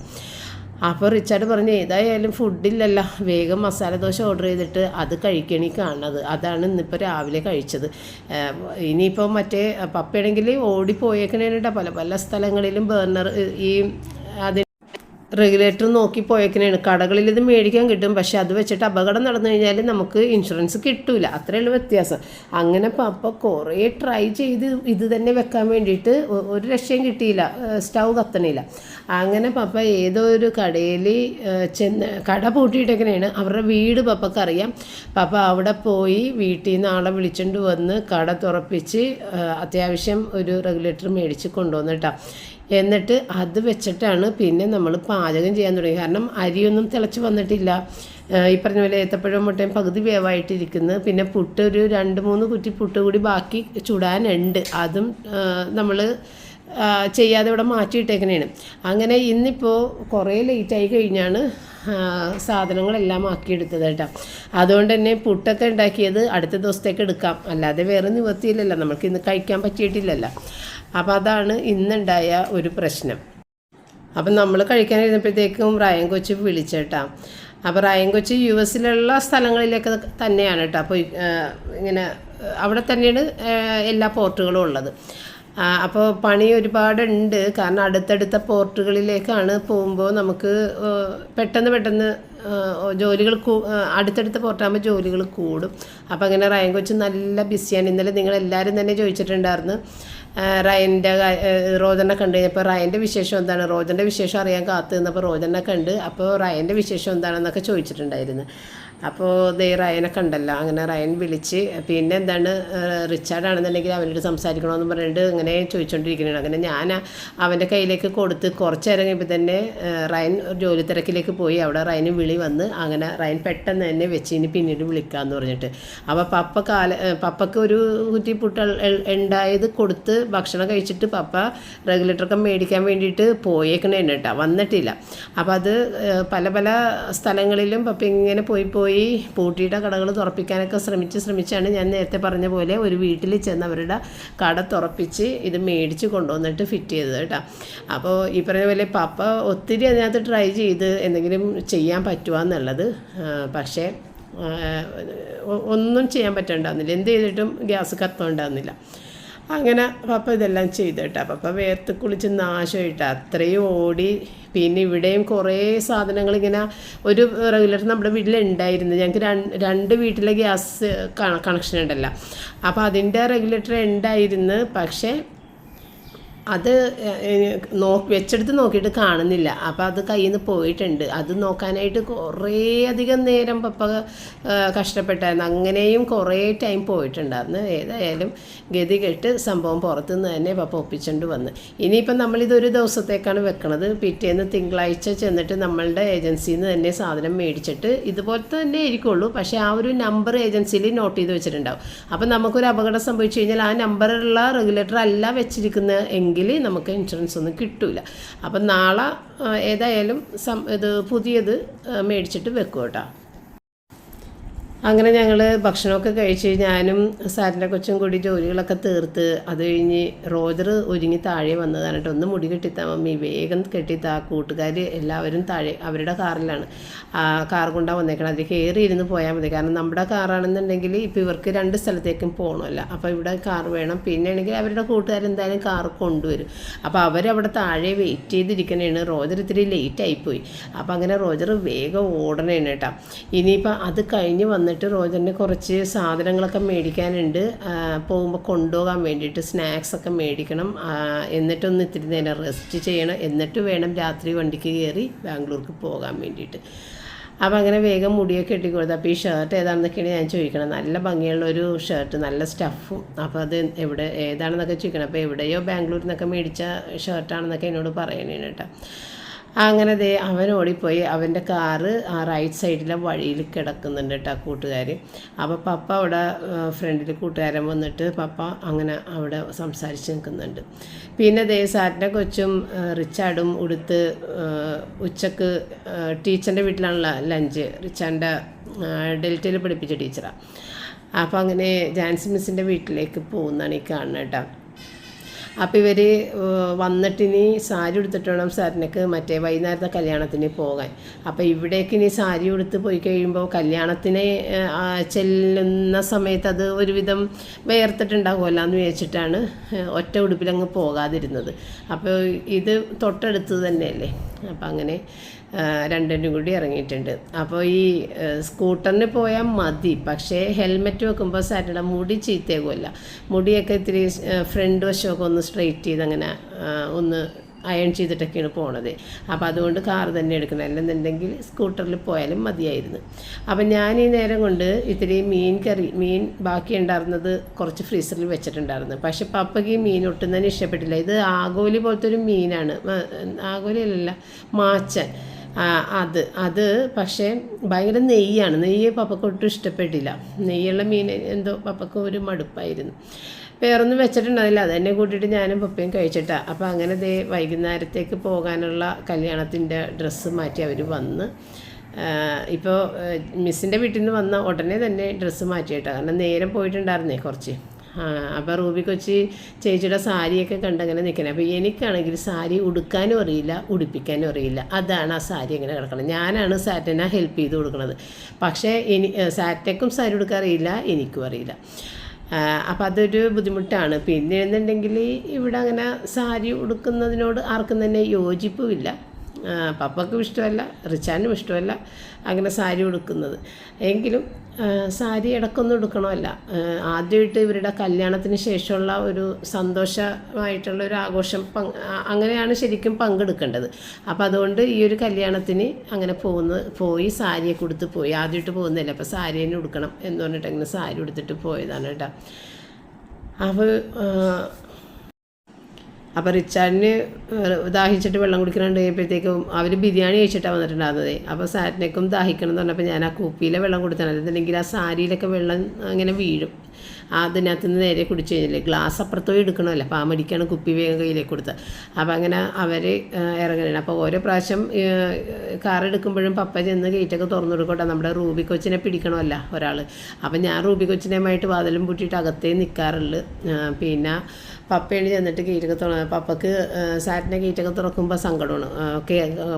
അപ്പോൾ റിച്ചാർഡ് പറഞ്ഞു ഏതായാലും ഫുഡില്ലല്ലോ, വേഗം മസാല ദോശ ഓർഡർ ചെയ്തിട്ട് അത് കഴിക്കണി കാണുന്നത്. അതാണ് ഇന്നിപ്പോൾ രാവിലെ കഴിച്ചത്. ഇനിയിപ്പോൾ മറ്റേ പപ്പയാണെങ്കിൽ ഓടിപ്പോയേക്കണേട്ടാ പല പല സ്ഥലങ്ങളിലും ബർണർ ഈ റെഗുലേറ്റർ നോക്കി പോയേക്കണേണ്. കടകളിൽ ഇത് മേടിക്കാൻ കിട്ടും, പക്ഷെ അത് വെച്ചിട്ട് അപകടം നടന്നു കഴിഞ്ഞാൽ നമുക്ക് ഇൻഷുറൻസ് കിട്ടൂല. അത്രയുള്ള വ്യത്യാസം. അങ്ങനെ പപ്പ കുറേ ട്രൈ ചെയ്ത് ഇത് തന്നെ വെക്കാൻ വേണ്ടിയിട്ട് ഒരു രക്ഷയും കിട്ടിയില്ല, സ്റ്റൗ കത്തണില്ല. അങ്ങനെ പപ്പ ഏതോ ഒരു കടയിൽ കട പൂട്ടിയിട്ടേക്കണേണ്. അവരുടെ വീട് പപ്പക്കറിയാം. പപ്പ അവിടെ പോയി വീട്ടിൽ നിന്ന് ആളെ വിളിച്ചുകൊണ്ട് വന്ന് കട തുറപ്പിച്ച് അത്യാവശ്യം ഒരു റെഗുലേറ്റർ മേടിച്ച് കൊണ്ടുവന്നിട്ടാ. എന്നിട്ട് അത് വെച്ചിട്ടാണ് പിന്നെ നമ്മൾ പാചകം ചെയ്യാൻ തുടങ്ങി. കാരണം അരിയൊന്നും തിളച്ച് വന്നിട്ടില്ല. ഈ പറഞ്ഞ പോലെ ഏത്തപ്പഴം മുട്ടയും പകുതി വേവായിട്ടിരിക്കുന്നു. പിന്നെ പുട്ട് ഒരു 2-3 കുറ്റി പുട്ട് കൂടി ബാക്കി ചുടാനുണ്ട്. അതും നമ്മൾ ചെയ്യാതെ ഇവിടെ മാറ്റിയിട്ടേക്കണേണ്. അങ്ങനെ ഇന്നിപ്പോൾ കുറേ ലേറ്റായി കഴിഞ്ഞാണ് സാധനങ്ങളെല്ലാം ആക്കിയെടുത്തത് കേട്ടോ. അതുകൊണ്ട് തന്നെ പുട്ടൊക്കെ ഉണ്ടാക്കിയത് അടുത്ത ദിവസത്തേക്ക് എടുക്കാം, അല്ലാതെ വേറെ നിവർത്തിയില്ലല്ലോ, നമുക്ക് ഇന്ന് കഴിക്കാൻ പറ്റിയിട്ടില്ലല്ലോ. അപ്പോൾ അതാണ് ഇന്നുണ്ടായ ഒരു പ്രശ്നം. അപ്പം നമ്മൾ കഴിക്കാനിരുന്നപ്പോഴത്തേക്കും റയൻ കൊച്ച് വിളിച്ചേട്ടാ. അപ്പോൾ റയൻ കൊച്ച് US സ്ഥലങ്ങളിലൊക്കെ തന്നെയാണ് കേട്ടോ. അപ്പോൾ ഇങ്ങനെ അവിടെ തന്നെയാണ് എല്ലാ പോർട്ടുകളും ഉള്ളത്. അപ്പോൾ പണി ഒരുപാടുണ്ട്. കാരണം അടുത്തടുത്ത പോർട്ടുകളിലേക്കാണ് പോകുമ്പോൾ നമുക്ക് പെട്ടെന്ന് ജോലികൾ അടുത്തടുത്ത പോർട്ടാകുമ്പോൾ ജോലികൾ കൂടും. അപ്പോൾ അങ്ങനെ റയൻ കൊച്ച് നല്ല ബിസിയാണ്. ഇന്നലെ നിങ്ങളെല്ലാവരും തന്നെ ചോദിച്ചിട്ടുണ്ടായിരുന്നു റയൻ്റെ റോജനെ കണ്ടു കഴിഞ്ഞപ്പോൾ റയൻ്റെ വിശേഷം എന്താണ്, റോജൻ്റെ വിശേഷം അറിയാൻ കാത്തു നിന്നപ്പോൾ റോജനെ കണ്ട്. അപ്പോൾ റയൻ്റെ വിശേഷം എന്താണെന്നൊക്കെ ചോദിച്ചിട്ടുണ്ടായിരുന്നു. അപ്പോൾ റയനെ കണ്ടല്ലോ. അങ്ങനെ റയൻ വിളിച്ച് പിന്നെ എന്താണ് റിച്ചാർഡാണെന്നുണ്ടെങ്കിൽ അവനോട് സംസാരിക്കണമെന്ന് പറഞ്ഞിട്ട് ഇങ്ങനെ ചോദിച്ചുകൊണ്ടിരിക്കുകയാണ്. അങ്ങനെ ഞാൻ അവൻ്റെ കയ്യിലേക്ക് കൊടുത്ത് കുറച്ച് നേരം കഴിയുമ്പോൾ തന്നെ റയൻ ജോലി തിരക്കിലേക്ക് പോയി. അവിടെ റയന് വിളി വന്ന്. അങ്ങനെ റയൻ പെട്ടെന്ന് തന്നെ വെച്ച് ഇനി പിന്നീട് വിളിക്കാമെന്ന് പറഞ്ഞിട്ട്. അപ്പോൾ പപ്പക്ക് ഒരു കുറ്റി പുട്ട് ഉണ്ടായത് കൊടുത്ത് ഭക്ഷണം കഴിച്ചിട്ട് പപ്പ റെഗുലേറ്ററൊക്കെ മേടിക്കാൻ വേണ്ടിയിട്ട് പോയേക്കണേണ് കേട്ടോ, വന്നിട്ടില്ല. അപ്പോൾ അത് പല സ്ഥലങ്ങളിലും പപ്പ ഇങ്ങനെ പോയി പൂട്ടിയുടെ കടകൾ തുറപ്പിക്കാനൊക്കെ ശ്രമിച്ചാണ് ഞാൻ നേരത്തെ പറഞ്ഞ പോലെ ഒരു വീട്ടിൽ ചെന്ന് അവരുടെ കട തുറപ്പിച്ച് ഇത് മേടിച്ച് കൊണ്ടുവന്നിട്ട് ഫിറ്റ് ചെയ്തത് കേട്ടോ. അപ്പോൾ ഈ പറഞ്ഞ പോലെ പപ്പ ഒത്തിരി അതിനകത്ത് ട്രൈ ചെയ്ത് എന്തെങ്കിലും ചെയ്യാൻ പറ്റുക എന്നുള്ളത്, പക്ഷേ ഒന്നും ചെയ്യാൻ പറ്റുന്നുണ്ടാകുന്നില്ല. എന്ത് ചെയ്തിട്ടും ഗ്യാസ് കത്തുന്നുണ്ടാകുന്നില്ല. അങ്ങനെ പപ്പ ഇതെല്ലാം ചെയ്തു കേട്ടോ. പപ്പ വേർത്ത് കുളിച്ച് നാശമായിട്ട് അത്രയും ഓടി. പിന്നെ ഇവിടെയും കുറേ സാധനങ്ങൾ ഇങ്ങനെ ഒരു റെഗുലേറ്റർ നമ്മുടെ വീട്ടിലുണ്ടായിരുന്നു. ഞങ്ങൾക്ക് 2 വീട്ടിലെ ഗ്യാസ് കണക്ഷൻ ഉണ്ടല്ലോ. അപ്പോൾ അതിൻ്റെ റെഗുലേറ്റർ ഉണ്ടായിരുന്നു. പക്ഷേ അത് വെച്ചെടുത്ത് നോക്കിയിട്ട് കാണുന്നില്ല. അപ്പോൾ അത് കയ്യിൽ നിന്ന് പോയിട്ടുണ്ട്. അത് നോക്കാനായിട്ട് കുറേ അധികം നേരം പപ്പ കഷ്ടപ്പെട്ടായിരുന്നു. അങ്ങനെയും കുറേ ടൈം പോയിട്ടുണ്ടായിരുന്നു. ഏതായാലും ഗതി കെട്ട് സംഭവം പുറത്തുനിന്ന് തന്നെ പപ്പ ഒപ്പിച്ചുകൊണ്ട് വന്ന്. ഇനിയിപ്പം നമ്മളിതൊരു ദിവസത്തേക്കാണ് വെക്കണത്. പിറ്റേന്ന് തിങ്കളാഴ്ച ചെന്നിട്ട് നമ്മളുടെ ഏജൻസിയിൽ നിന്ന് തന്നെ സാധനം മേടിച്ചിട്ട് ഇതുപോലത്തെ തന്നെ ആയിരിക്കുള്ളൂ, പക്ഷേ ആ ഒരു നമ്പർ ഏജൻസിയിൽ നോട്ട് ചെയ്ത് വെച്ചിട്ടുണ്ടാവും. അപ്പം നമുക്കൊരു അപകടം സംഭവിച്ചു കഴിഞ്ഞാൽ ആ നമ്പറുള്ള റെഗുലേറ്റർ അല്ല വെച്ചിരിക്കുന്നത് എങ്കിൽ നമുക്ക് ഇൻഷുറൻസ് ഒന്നും കിട്ടില്ല. അപ്പം നാളെ ഏതായാലും പുതിയത് മേടിച്ചിട്ട് വെക്കും കേട്ടോ. അങ്ങനെ ഞങ്ങൾ ഭക്ഷണമൊക്കെ കഴിച്ച് ഞാനും സാറിൻ്റെ കൊച്ചും കൂടി ജോലികളൊക്കെ തീർത്ത് അത് കഴിഞ്ഞ് റോജർ ഒരുങ്ങി താഴെ വന്നതാണ് കേട്ടോ. ഒന്ന് മുടി കെട്ടിത്താ മമ്മി, വേഗം കെട്ടിത്താ. കൂട്ടുകാർ എല്ലാവരും താഴെ അവരുടെ കാറിലാണ്, കാർ കൊണ്ടാണ് വന്നേക്കണം. അതിൽ കയറി ഇരുന്ന് പോയാൽ മതി. കാരണം നമ്മുടെ കാറാണെന്നുണ്ടെങ്കിൽ ഇപ്പോൾ ഇവർക്ക് 2 സ്ഥലത്തേക്കും പോകണമല്ലോ. അപ്പോൾ ഇവിടെ കാർ വേണം. പിന്നെ ആണെങ്കിൽ അവരുടെ കൂട്ടുകാരെന്തായാലും കാർ കൊണ്ടുവരും. അപ്പോൾ അവരവിടെ താഴെ വെയിറ്റ് ചെയ്തിരിക്കണേണ്. റോജർ ഇത്തിരി ലേറ്റ് ആയിപ്പോയി. അപ്പോൾ അങ്ങനെ റോജർ വേഗം ഓടണേണ് കേട്ടോ. ഇനിയിപ്പോൾ അത് കഴിഞ്ഞ് വന്നിട്ട് റോജറിന് കുറച്ച് സാധനങ്ങളൊക്കെ മേടിക്കാനുണ്ട്. പോകുമ്പോൾ കൊണ്ടുപോകാൻ വേണ്ടിയിട്ട് സ്നാക്സൊക്കെ മേടിക്കണം. എന്നിട്ടൊന്ന് ഇത്തിരി നേരം റെസ്റ്റ് ചെയ്യണം. എന്നിട്ട് വേണം രാത്രി വണ്ടിക്ക് കയറി ബാംഗ്ലൂർക്ക് പോകാൻ വേണ്ടിയിട്ട്. അപ്പോൾ അങ്ങനെ വേഗം മുടിയൊക്കെ കെട്ടിക്കൊടുത്തു. അപ്പോൾ ഈ ഷർട്ട് ഏതാണെന്നൊക്കെയാണ് ഞാൻ ചോദിക്കണം. നല്ല ഭംഗിയുള്ളൊരു ഷർട്ട്, നല്ല സ്റ്റഫും. അപ്പോൾ അത് ഏതാണെന്നൊക്കെ ചോദിക്കണം. അപ്പോൾ എവിടെയോ ബാംഗ്ലൂരിൽ നിന്നൊക്കെ മേടിച്ച ഷർട്ടാണെന്നൊക്കെ എന്നോട് പറയണേണ് കേട്ടോ. അങ്ങനെ അവൻ ഓടിപ്പോയി. അവൻ്റെ കാറ് ആ റൈറ്റ് സൈഡിലെ വഴിയിൽ കിടക്കുന്നുണ്ട് കേട്ടോ കൂട്ടുകാർ. അപ്പോൾ പപ്പ അവിടെ ഫ്രണ്ടിൽ കൂട്ടുകാരൻ വന്നിട്ട് പപ്പ അങ്ങനെ അവിടെ സംസാരിച്ച് നിൽക്കുന്നുണ്ട്. പിന്നെ സാറിൻ്റെ കൊച്ചും റിച്ചാർഡും ഉടുത്ത് ഉച്ചക്ക് ടീച്ചറിൻ്റെ വീട്ടിലാണല്ലോ ലഞ്ച്. റിച്ചാർഡിൻ്റെ ഡെൽറ്റയിൽ പഠിപ്പിച്ച ടീച്ചറാണ്. അപ്പോൾ അങ്ങനെ ജാൻസി മിസ്സിൻ്റെ വീട്ടിലേക്ക് പോകുന്നതാണ് ഈ കാണുന്നത് കേട്ടോ. അപ്പോൾ ഇവർ വന്നിട്ടിനി സാരി ഉടുത്തിട്ട് വേണം സാറിനൊക്കെ മറ്റേ വൈകുന്നേരത്തെ കല്യാണത്തിന് പോകാൻ. അപ്പോൾ ഇവിടേക്ക് ഇനി സാരി ഉടുത്ത് പോയി കഴിയുമ്പോൾ കല്യാണത്തിന് ചെല്ലുന്ന സമയത്ത് അത് ഒരുവിധം വേർത്തിട്ടുണ്ടാകുമല്ലോ എന്ന് വിചാരിച്ചിട്ടാണ് ഒറ്റ ഉടുപ്പിലങ്ങ് പോകാതിരുന്നത്. അപ്പോൾ ഇത് തൊട്ടടുത്ത് തന്നെയല്ലേ, അപ്പം അങ്ങനെ രണ്ടിനും കൂടി ഇറങ്ങിയിട്ടുണ്ട്. അപ്പോൾ ഈ സ്കൂട്ടറിന് പോയാൽ മതി, പക്ഷേ ഹെൽമെറ്റ് വെക്കുമ്പോൾ സാറ്റർഡേ മുടി ചീത്തയാകുമല്ല, മുടിയൊക്കെ ഇത്തിരി ഫ്രണ്ട് വശമൊക്കെ ഒന്ന് സ്ട്രെയിറ്റ് ചെയ്ത് അങ്ങനെ ഒന്ന് അയൺ ചെയ്തിട്ടൊക്കെയാണ് പോണത്. അപ്പോൾ അതുകൊണ്ട് കാർ തന്നെ എടുക്കണം, അല്ലെന്നുണ്ടെങ്കിൽ സ്കൂട്ടറിൽ പോയാലും മതിയായിരുന്നു. അപ്പം ഞാൻ ഈ നേരം കൊണ്ട് ഇത്തിരി മീൻ ബാക്കി ഉണ്ടായിരുന്നത് കുറച്ച് ഫ്രീസറിൽ വെച്ചിട്ടുണ്ടായിരുന്നു. പക്ഷെ പപ്പയ്ക്ക് ഈ മീൻ ഒട്ടും തന്നെ ഇഷ്ടപ്പെട്ടില്ല. ഇത് ആഗോലി പോലത്തെ ഒരു മീനാണ്, ആഗോലി അല്ലല്ല, മാച്ചൻ. അത് പക്ഷേ ഭയങ്കര നെയ്യ് പപ്പയ്ക്ക് ഒട്ടും ഇഷ്ടപ്പെട്ടില്ല. നെയ്യുള്ള മീൻ എന്തോ പപ്പയ്ക്ക് ഒരു മടുപ്പായിരുന്നു. വേറൊന്നും വെച്ചിട്ടുണ്ടാവില്ല, അത് തന്നെ കൂട്ടിയിട്ട് ഞാനും പപ്പയും കഴിച്ചിട്ടാണ്. അപ്പോൾ അങ്ങനെ വൈകുന്നേരത്തേക്ക് പോകാനുള്ള കല്യാണത്തിൻ്റെ ഡ്രസ്സ് മാറ്റി അവർ വന്ന്. ഇപ്പോൾ മിസ്സിൻ്റെ വീട്ടിൽ നിന്ന് വന്ന ഉടനെ തന്നെ ഡ്രസ്സ് മാറ്റിയിട്ടാണ്, കാരണം നേരം പോയിട്ടുണ്ടായിരുന്നേ കുറച്ച്. അപ്പോൾ റൂബി കൊച്ചി ചേച്ചിയുടെ സാരിയൊക്കെ കണ്ടങ്ങനെ നിൽക്കുന്നത്. അപ്പോൾ എനിക്കാണെങ്കിൽ സാരി ഉടുക്കാനും അറിയില്ല, ഉടുപ്പിക്കാനും അറിയില്ല. അതാണ് ആ സാരി അങ്ങനെ കിടക്കണം. ഞാനാണ് സാറ്റനെ ഹെൽപ്പ് ചെയ്ത് കൊടുക്കുന്നത്. പക്ഷേ സാറ്റയ്ക്കും സാരി ഉടുക്കാൻ അറിയില്ല, എനിക്കും അറിയില്ല. അപ്പം അതൊരു ബുദ്ധിമുട്ടാണ്. പിന്നെ എന്നുണ്ടെങ്കിൽ ഇവിടെ അങ്ങനെ സാരി ഉടുക്കുന്നതിനോട് ആർക്കും തന്നെ യോജിപ്പുമില്ല. പപ്പയ്ക്കും ഇഷ്ടമല്ല, റിച്ചാനും ഇഷ്ടമല്ല അങ്ങനെ സാരി ഉടുക്കുന്നത്. എങ്കിലും സാരി ഇടയ്ക്കൊന്നും ഉടുക്കണമല്ല. ആദ്യമായിട്ട് ഇവരുടെ കല്യാണത്തിന് ശേഷമുള്ള ഒരു സന്തോഷമായിട്ടുള്ള ഒരു ആഘോഷം അങ്ങനെയാണ് ശരിക്കും പങ്കെടുക്കേണ്ടത്. അപ്പോൾ അതുകൊണ്ട് ഈ ഒരു കല്യാണത്തിന് അങ്ങനെ പോയി സാരിയൊക്കെ ഉടുത്ത് പോയി. ആദ്യമായിട്ട് പോകുന്നില്ല, അപ്പോൾ സാരി തന്നെ ഉടുക്കണം എന്ന് പറഞ്ഞിട്ട് അങ്ങനെ സാരി ഉടുത്തിട്ട് പോയതാണ് കേട്ടോ. അപ്പോൾ റിച്ചാർഡിന് ദാഹിച്ചിട്ട് വെള്ളം കുടിക്കാണ്ട് കഴിയുമ്പോഴത്തേക്കും അവർ ബിരിയാണി കഴിച്ചിട്ടാണ് വന്നിട്ടുണ്ടാകുന്നത്. അപ്പോൾ സാറ്റിനേക്കും ദാഹിക്കണം എന്ന് പറഞ്ഞപ്പോൾ ഞാൻ ആ കുപ്പിയിലെ വെള്ളം കൊടുത്താണ്, അല്ലെങ്കിൽ ആ സാരിയിലൊക്കെ വെള്ളം അങ്ങനെ വീഴും. അതിനകത്ത് നിന്ന് നേരെ കുടിച്ചു കഴിഞ്ഞില്ലേ, ഗ്ലാസ് അപ്പുറത്തോ എടുക്കണമല്ലോ, അപ്പോൾ ആ മടിക്കാണ് കുപ്പി വേഗം കയ്യിലേക്ക് കൊടുത്തത്. അപ്പോൾ അങ്ങനെ അവർ ഇറങ്ങണം. അപ്പോൾ ഓരോ പ്രാവശ്യം കാർ എടുക്കുമ്പോഴും പപ്പ ചെന്ന് ഗേറ്റൊക്കെ തുറന്നു കൊടുക്കട്ടെ, നമ്മുടെ റൂബി കൊച്ചിനെ പിടിക്കണമല്ല ഒരാൾ. അപ്പം ഞാൻ റൂബി കൊച്ചിനുമായിട്ട് വാതിലും പൂട്ടിയിട്ട് അകത്തേ നിൽക്കാറുള്ളു. പിന്നെ പപ്പയാണ് ചെന്നിട്ട് ഗേറ്റൊക്കെ പപ്പക്ക് സാറ്റിനെ ഗേറ്റൊക്കെ തുറക്കുമ്പോൾ സങ്കടമാണ്.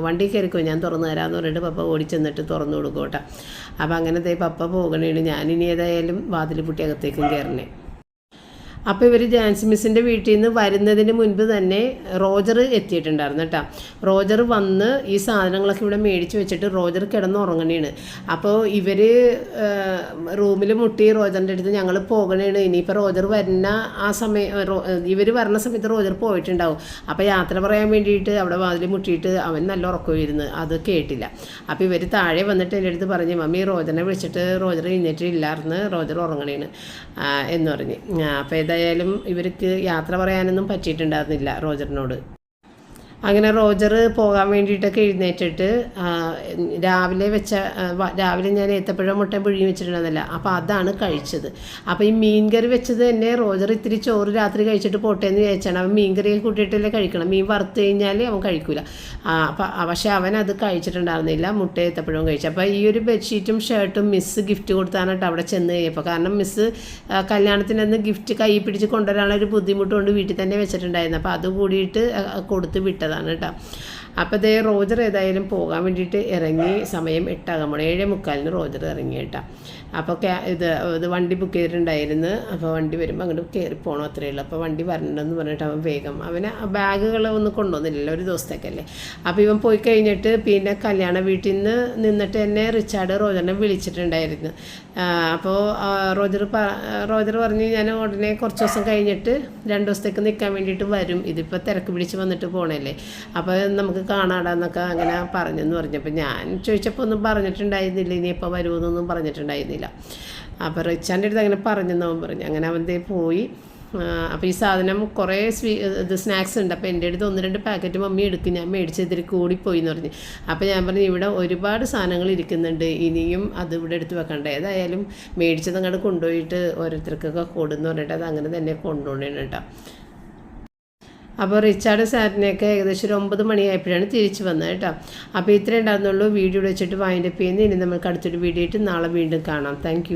വണ്ടി കയറിക്കോ ഞാൻ തുറന്നു തരാമെന്ന് പറഞ്ഞിട്ട് പപ്പ ഓടി ചെന്നിട്ട് തുറന്നു കൊടുക്കും കേട്ടോ. അപ്പോൾ അങ്ങനത്തെ പപ്പ പോകണേണ്, ഞാനിനി ഏതായാലും വാതിൽ പൂട്ടി അകത്തേക്കും കയറണേ. അപ്പോൾ ഇവർ ജാൻസി മിസ്സിൻ്റെ വീട്ടിൽ നിന്ന് വരുന്നതിന് മുൻപ് തന്നെ റോജർ എത്തിയിട്ടുണ്ടായിരുന്നു കേട്ടോ. റോജർ വന്ന് ഈ സാധനങ്ങളൊക്കെ ഇവിടെ മേടിച്ച് വെച്ചിട്ട് റോജർ കിടന്നുറങ്ങണേണ്. അപ്പോൾ ഇവർ റൂമിൽ മുട്ടി റോജറിൻ്റെ അടുത്ത് ഞങ്ങൾ പോകണേണ്, ഇനിയിപ്പോൾ റോജർ വരുന്ന ആ ഇവർ വരുന്ന സമയത്ത് റോജർ പോയിട്ടുണ്ടാവും. അപ്പോൾ യാത്ര പറയാൻ വേണ്ടിയിട്ട് അവിടെ വാതിൽ മുട്ടിയിട്ട് അവൻ നല്ല ഉറക്കമായിരുന്നു, അത് കേട്ടില്ല. അപ്പോൾ ഇവർ താഴെ വന്നിട്ട് എൻ്റെ അടുത്ത് പറഞ്ഞു, മമ്മി റോജറിനെ വിളിച്ചിട്ട് റോജർ എഴുന്നേറ്റില്ലായിരുന്നു, റോജർ ഉറങ്ങണേണ് എന്ന് പറഞ്ഞ്. അപ്പോൾ ഏതായാലും ഇവർക്ക് യാത്ര പറയാനൊന്നും പറ്റിയിട്ടുണ്ടായിരുന്നില്ല റോജറിനോട്. അങ്ങനെ റോജർ പോകാൻ വേണ്ടിയിട്ടൊക്കെ എഴുന്നേറ്റിട്ട് രാവിലെ ഞാൻ ഏത്തപ്പഴം മുട്ട പുഴുങ്ങി വെച്ചിട്ടുണ്ടായിരുന്നില്ല, അപ്പോൾ അതാണ് കഴിച്ചത്. അപ്പോൾ ഈ മീൻ കറി വെച്ചത് തന്നെ റോജർ ഇത്തിരി ചോറ് രാത്രി കഴിച്ചിട്ട് പോട്ടെ എന്ന് വിചാരിച്ചാണ്. അവൻ മീൻ കറിയൊക്കെ കൂട്ടിയിട്ടല്ലേ കഴിക്കണം, മീൻ വറുത്ത് കഴിഞ്ഞാൽ അവൻ കഴിക്കില്ല. പക്ഷേ അവൻ അത് കഴിച്ചിട്ടുണ്ടായിരുന്നില്ല, മുട്ട ഏത്തപ്പഴവും കഴിച്ചു. അപ്പോൾ ഈ ഒരു ബെഡ്ഷീറ്റും ഷർട്ടും മിസ്സ് ഗിഫ്റ്റ് കൊടുത്താണ് കേട്ടോ അവിടെ ചെന്ന് കഴിഞ്ഞപ്പോൾ. കാരണം മിസ്സ് കല്യാണത്തിനന്ന് ഗിഫ്റ്റ് കൈ പിടിച്ച് കൊണ്ടുവരാനൊരു ബുദ്ധിമുട്ട് കൊണ്ട് വീട്ടിൽ തന്നെ വെച്ചിട്ടുണ്ടായിരുന്നു. അപ്പോൾ അത് കൂടിയിട്ട് കൊടുത്ത് വിട്ടതാണ് കേട്ടോ. അപ്പോൾ ഇതേ റോജർ ഏതായാലും പോകാൻ വേണ്ടിയിട്ട് ഇറങ്ങി. സമയം 7:45 റോജർ ഇറങ്ങി കേട്ടോ. അപ്പോൾ ഇത് വണ്ടി ബുക്ക് ചെയ്തിട്ടുണ്ടായിരുന്നു. അപ്പോൾ വണ്ടി വരുമ്പോൾ അങ്ങോട്ട് കയറി പോകണം, അത്രയേ ഉള്ളൂ. അപ്പോൾ വണ്ടി വരണമെന്ന് പറഞ്ഞിട്ട് അവൻ വേഗം അവന് ബാഗുകൾ ഒന്നും കൊണ്ടുവന്നില്ലല്ലോ ഒരു ദിവസത്തേക്കല്ലേ. അപ്പോൾ ഇവൻ പോയി കഴിഞ്ഞിട്ട് പിന്നെ കല്യാണ വീട്ടിൽ നിന്ന് നിന്നിട്ട് തന്നെ റിച്ചാർഡ് റോജറിനെ വിളിച്ചിട്ടുണ്ടായിരുന്നു. അപ്പോൾ റോജർ പറഞ്ഞ് ഞാൻ ഉടനെ കുറച്ച് ദിവസം കഴിഞ്ഞിട്ട് 2 ദിവസത്തേക്ക് നിൽക്കാൻ വേണ്ടിയിട്ട് വരും, ഇതിപ്പോൾ തിരക്ക് പിടിച്ച് വന്നിട്ട് പോകണല്ലേ, അപ്പോൾ നമുക്ക് കാണാടാന്നൊക്കെ അങ്ങനെ പറഞ്ഞെന്ന് പറഞ്ഞപ്പോൾ ഞാൻ ചോദിച്ചപ്പോൾ ഒന്നും പറഞ്ഞിട്ടുണ്ടായിരുന്നില്ല, ഇനിയിപ്പോൾ വരുമെന്നൊന്നും പറഞ്ഞിട്ടുണ്ടായിരുന്നില്ല. അപ്പോൾ റിച്ചാൻ്റെ അടുത്ത് അങ്ങനെ പറഞ്ഞെന്ന് അവൻ പറഞ്ഞു. അങ്ങനെ അവൻ്റെ പോയി. അപ്പോൾ ഈ സാധനം കുറേ സ്നാക്സ് ഉണ്ട്. അപ്പോൾ എൻ്റെ അടുത്ത് 1-2 പാക്കറ്റ് മമ്മി എടുക്കും, ഞാൻ മേടിച്ചതിരി കൂടിപ്പോയി എന്ന് പറഞ്ഞു. അപ്പോൾ ഞാൻ പറഞ്ഞു ഇവിടെ ഒരുപാട് സാധനങ്ങൾ ഇരിക്കുന്നുണ്ട്, ഇനിയും അത് ഇവിടെ എടുത്ത് വെക്കണ്ട, ഏതായാലും മേടിച്ചത് അങ്ങോട്ട് കൊണ്ടുപോയിട്ട് ഓരോരുത്തർക്കൊക്കെ കൊടുന്ന് പറഞ്ഞിട്ട് അത് അങ്ങനെ തന്നെ കൊണ്ടുപോകണം കേട്ടോ. അപ്പോൾ റിച്ചാർഡ് സാറ്റിനെയൊക്കെ ഏകദേശം ഒരു 9 മണിയായപ്പോഴാണ് തിരിച്ച് വന്നത് കേട്ടോ. അപ്പോൾ ഇത്രയേ ഉണ്ടായിരുന്നുള്ളൂ. വീഡിയോ വെച്ചിട്ട് വൈൻഡപ്പ് ചെയ്യുന്നത്. ഇനി നമുക്ക് അടുത്തൊരു വീഡിയോ ആയിട്ട് നാളെ വീണ്ടും കാണാം. താങ്ക്